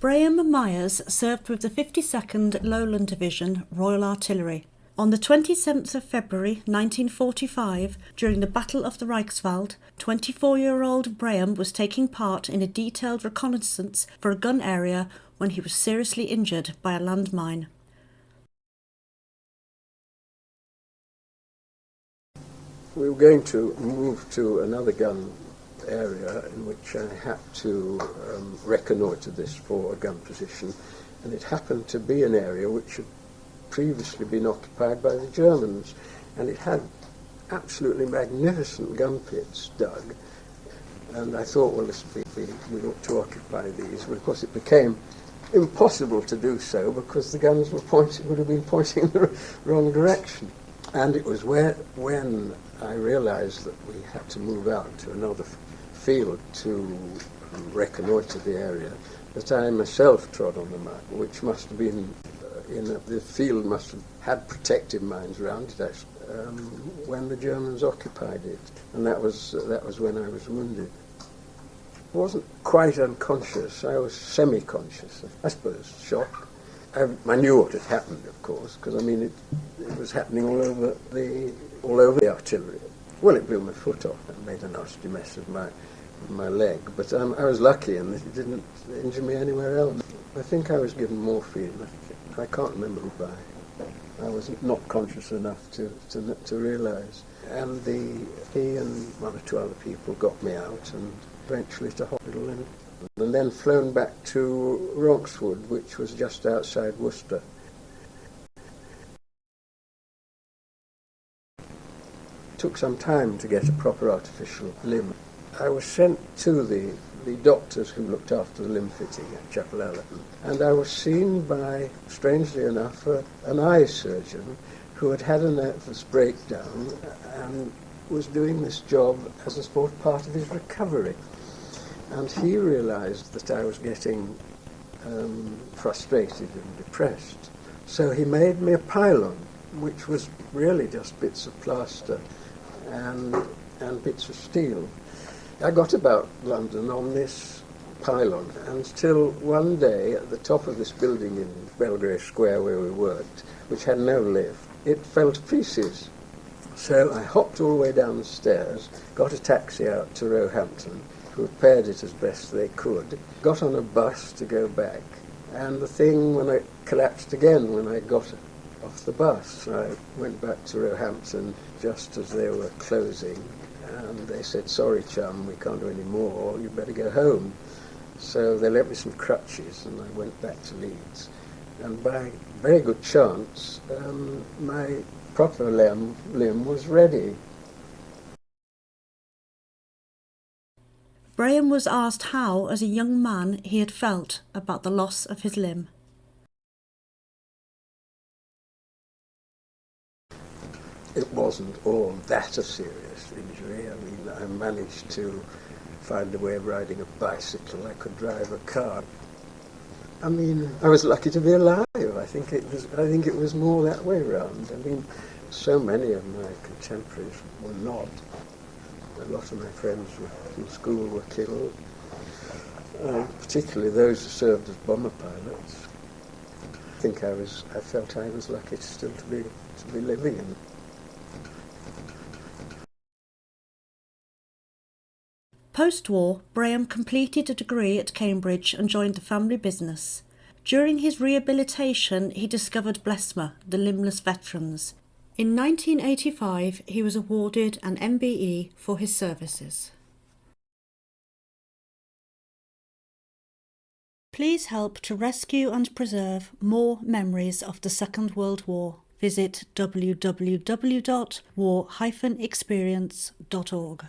Braham Myers served with the 52nd Lowland Division Royal Artillery. On the 27th of February 1945, during the Battle of the Reichswald, 24-year-old Braham was taking part in a detailed reconnaissance for a gun area when he was seriously injured by a landmine. We were going to move to another gun area in which I had to reconnoitre this for a gun position, and it happened to be an area which had previously been occupied by the Germans, and it had absolutely magnificent gun pits dug, and I thought, well, we ought to occupy these. But of course it became impossible to do so because the guns would have been pointing in the wrong direction. And it was when I realised that we had to move out to another field to reconnoitre the area that I myself trod on the mine, which must have been, the field must have had protective mines around it when the Germans occupied it. And that was when I was wounded. I wasn't quite unconscious, I was semi-conscious, I suppose, shock. I knew what had happened, of course, because I mean it was happening all over the artillery. Well, it blew my foot off and made a nasty mess of my leg, but I was lucky in that it didn't injure me anywhere else. I think I was given morphine. I can't remember why. I was not conscious enough to realise. And he and one or two other people got me out and eventually to hospital and then flown back to Reichswald, which was just outside Worcester. It took some time to get a proper artificial limb. I was sent to the doctors who looked after the limb fitting at Chapel Allerton, and I was seen by, strangely enough, an eye surgeon who had had a nervous breakdown and was doing this job as a part of his recovery. And he realised that I was getting frustrated and depressed. So he made me a pylon, which was really just bits of plaster and bits of steel. I got about London on this pylon until one day at the top of this building in Belgrave Square where we worked, which had no lift, it fell to pieces. So I hopped all the way down the stairs, got a taxi out to Roehampton, repaired it as best they could, got on a bus to go back, and the thing when I collapsed again when I got off the bus. I went back to Roehampton just as they were closing, and they said, "Sorry, chum, we can't do any more, you better go home." So they lent me some crutches and I went back to Leeds, and by very good chance my proper limb was ready. Braham was asked how, as a young man, he had felt about the loss of his limb. It wasn't all that a serious injury. I mean, I managed to find a way of riding a bicycle. I could drive a car. I mean, I was lucky to be alive. I think it was more that way round. I mean, so many of my contemporaries were not. A lot of my friends from school were killed, particularly those who served as bomber pilots. I felt I was lucky still to be living. Post-war, Braham completed a degree at Cambridge and joined the family business. During his rehabilitation, he discovered BLESMA, the limbless veterans. In 1985, he was awarded an MBE for his services. Please help to rescue and preserve more memories of the Second World War. Visit www.war-experience.org.